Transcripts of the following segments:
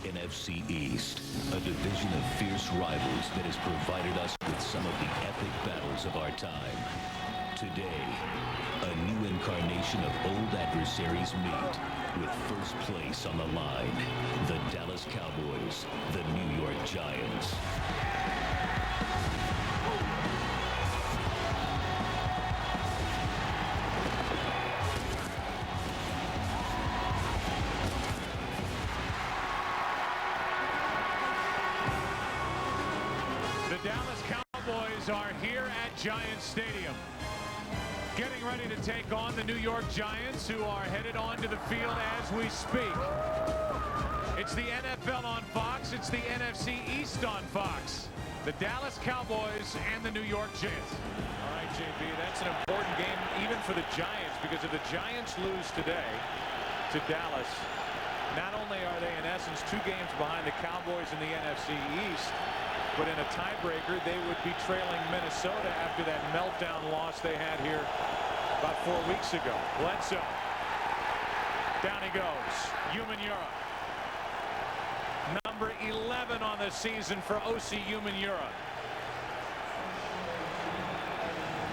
NFC East, a division of fierce rivals that has provided us with some of the epic battles of our time. Today, a new incarnation of old adversaries meet, with first place on the line. The Dallas Cowboys, the New York Giants. The Dallas Cowboys are here at Giants Stadium, getting ready to take on the New York Giants, who are headed onto the field as we speak. It's the NFL on Fox. It's the NFC East on Fox. The Dallas Cowboys and the New York Giants. All right, JB, that's an important game even for the Giants, because if the Giants lose today to Dallas, not only are they in essence 2 games behind the Cowboys in the NFC East, but in a tiebreaker, they would be trailing Minnesota after that meltdown loss they had here about 4 weeks ago. Bledsoe. Down he goes. Umenyiora. Number 11 on the season for O.C. Umenyiora.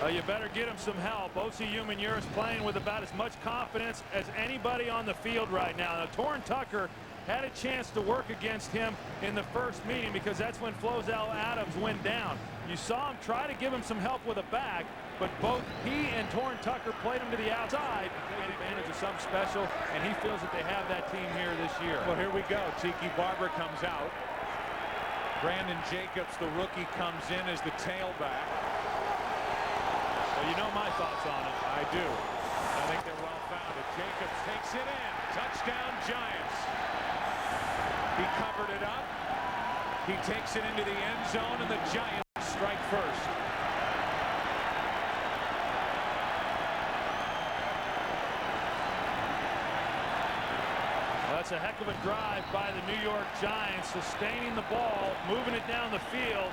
You better get him some help. O.C. Umenyiora is playing with about as much confidence as anybody on the field right now. Now, Torrin Tucker had a chance to work against him in the first meeting, because that's when Flozell Adams went down. You saw him try to give him some help with a back, but both he and Torrin Tucker played him to the outside. Take advantage of something special, and he feels that they have that team here this year. Well, here we go. Tiki Barber comes out. Brandon Jacobs, the rookie, comes in as the tailback. Well, you know my thoughts on it. I do. I think they're well founded. Jacobs takes it in. Touchdown, Giants. He covered it up. He takes it into the end zone, and the Giants strike first. Well, that's a heck of a drive by the New York Giants, sustaining the ball, moving it down the field,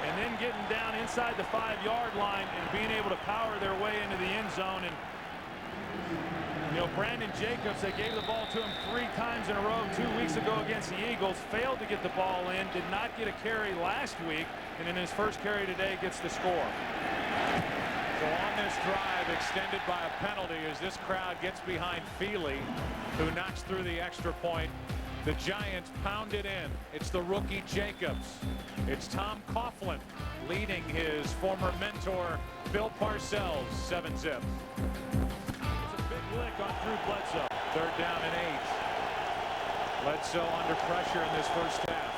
and then getting down inside the 5-yard line and being able to power their way into the end zone. And you know, Brandon Jacobs, they gave the ball to him 3 times in a row 2 weeks ago against the Eagles, failed to get the ball in, did not get a carry last week, and in his first carry today gets the score. So on this drive, extended by a penalty, as this crowd gets behind Feely, who knocks through the extra point. The Giants pound it in. It's the rookie Jacobs. It's Tom Coughlin leading his former mentor Bill Parcells, 7-zip. Lick on through Bledsoe. 3rd down and 8. Bledsoe under pressure in this first half.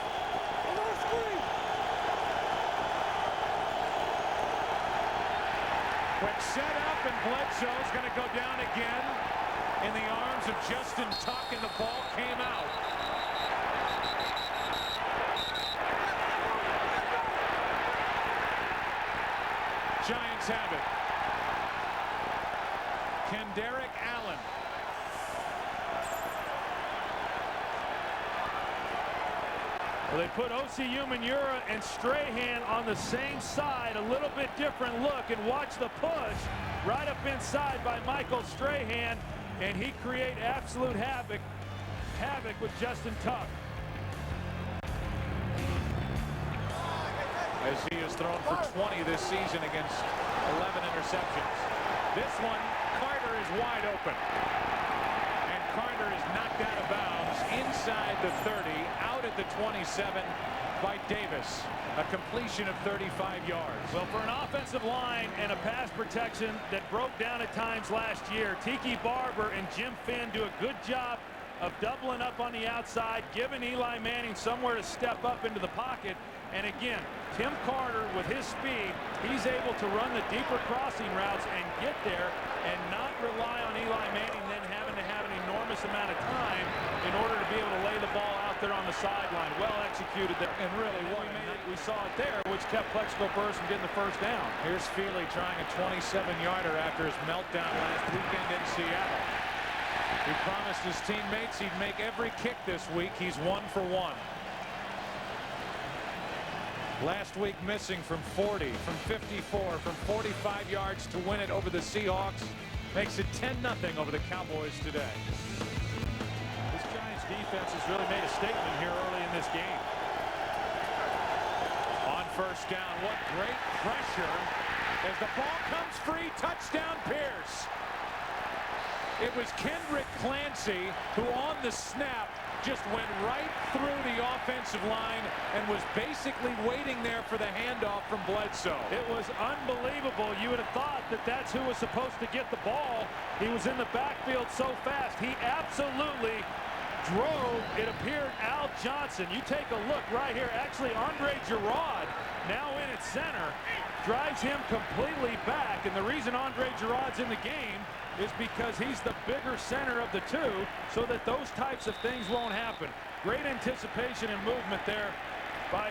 Quick setup, and Bledsoe's going to go down again in the arms of Justin Tuck, and the ball came out. Giants have it. Kenderick Allen. Well, they put O.C. Umenyiora and Strahan on the same side, a little bit different look, and watch the push right up inside by Michael Strahan, and he create absolute havoc with Justin Tuck. As he has thrown for 20 this season against 11 interceptions. This one, Carter is wide open. And Carter is knocked out of bounds inside the 30, out at the 27 by Davis. A completion of 35 yards. Well, for an offensive line and a pass protection that broke down at times last year, Tiki Barber and Jim Finn do a good job of doubling up on the outside, giving Eli Manning somewhere to step up into the pocket. And again, Tim Carter, with his speed, he's able to run the deeper crossing routes and get there and not rely on Eli Manning then having to have an enormous amount of time in order to be able to lay the ball out there on the sideline. Well executed there. And really, we saw it there, which kept Plexico Burress from getting the first down. Here's Feely trying a 27-yarder after his meltdown last weekend in Seattle. He promised his teammates he'd make every kick this week. He's 1 for 1. Last week missing from 40, from 54, from 45 yards to win it over the Seahawks. Makes it 10-0 over the Cowboys today. This Giants defense defense has really made a statement here early in this game. On first down, what great pressure as the ball comes free. Touchdown, Pierce. It was Kendrick Clancy who on the snap just went right through the offensive line and was basically waiting there for the handoff from Bledsoe. It was unbelievable. You would have thought that that's who was supposed to get the ball. He was in the backfield so fast. He absolutely drove, it appeared, Al Johnson. You take a look right here. Actually, Andre Gerard, now in at center, drives him completely back. And the reason Andre Gerard's in the game is because he's the bigger center of the two, so that those types of things won't happen. Great anticipation and movement there by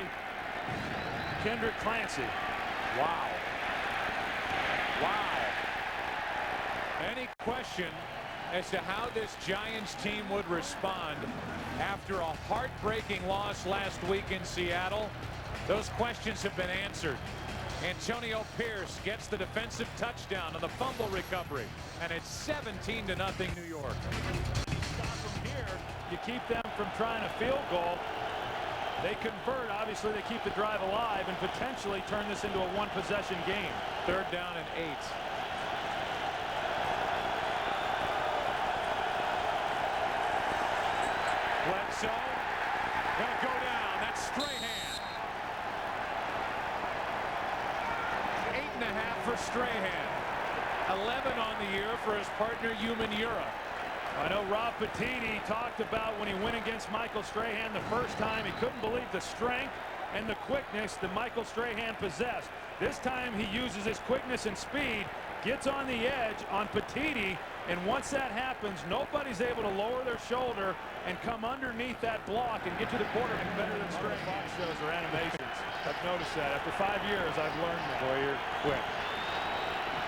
Kendrick Clancy. Wow. Wow. Any question as to how this Giants team would respond after a heartbreaking loss last week in Seattle? Those questions have been answered. Antonio Pierce gets the defensive touchdown on the fumble recovery, and it's 17-0 New York. Stop from here, you keep them from trying a field goal. They convert, obviously they keep the drive alive and potentially turn this into a one-possession game. Third down and 8. Bledsoe gonna go down. That's Strahan. 8.5 for Strahan. 11 on the year for his partner Human Ura. I know Rob Petiti talked about when he went against Michael Strahan the first time, he couldn't believe the strength and the quickness that Michael Strahan possessed. This time he uses his quickness and speed, gets on the edge on Petiti, and once that happens, nobody's able to lower their shoulder and come underneath that block and get to the quarterback better than Strahan. Box shows or animations. I've noticed that. After 5 years, I've learned that. Boy, you're quick.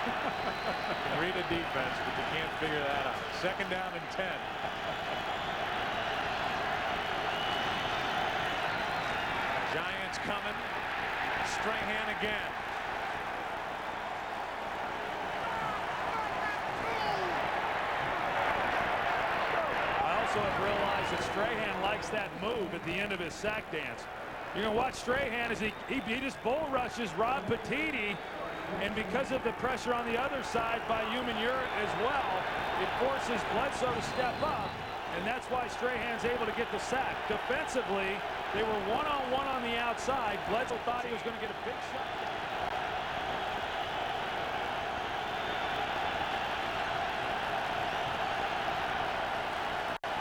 You can read a defense, but you can't figure that out. Second down and 10. Giants coming. Strahan again. I also have realized that Strahan likes that move at the end of his sack dance. You're going to watch Strahan as he just bull rushes Rob Petiti, and because of the pressure on the other side by Human Ura as well, it forces Bledsoe to step up, and that's why Strahan's able to get the sack. Defensively, they were one-on-one on the outside. Bledsoe thought he was going to get a big shot.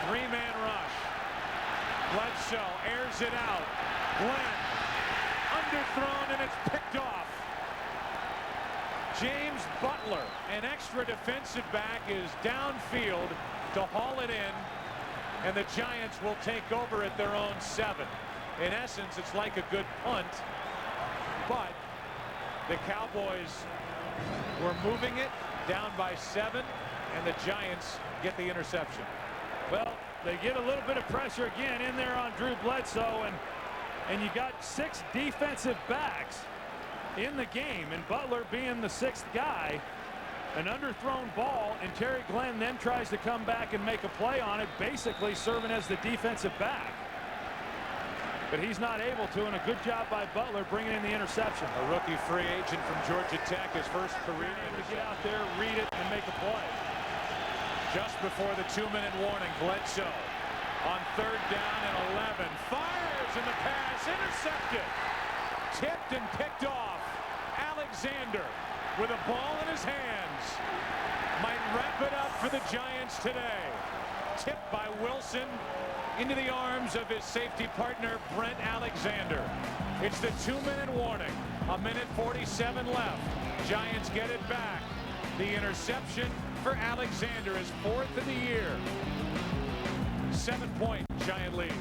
Three-man rush. Bledsoe airs it out. Glenn underthrown, and it's picked off. James Butler, an extra defensive back, is downfield to haul it in, and the Giants will take over at their own 7. In essence, it's like a good punt, but the Cowboys were moving it down by 7, and the Giants get the interception. Well, they get a little bit of pressure again in there on Drew Bledsoe, and you got 6 defensive backs in the game, and Butler being the 6th guy. An underthrown ball, and Terry Glenn then tries to come back and make a play on it, basically serving as the defensive back. But he's not able to, and a good job by Butler bringing in the interception. A rookie free agent from Georgia Tech, his first career to get out there, read it, and make a play. Just before the 2-minute warning, Bledsoe on third down and 11. Fires in the pass, intercepted. Tipped and picked off. Alexander with a ball in his hands. Might wrap it up for the Giants today. Tipped by Wilson into the arms of his safety partner, Brent Alexander. It's the 2-minute warning. 1:47 left. Giants get it back. The interception for Alexander is 4th of the year. 7-point Giant lead.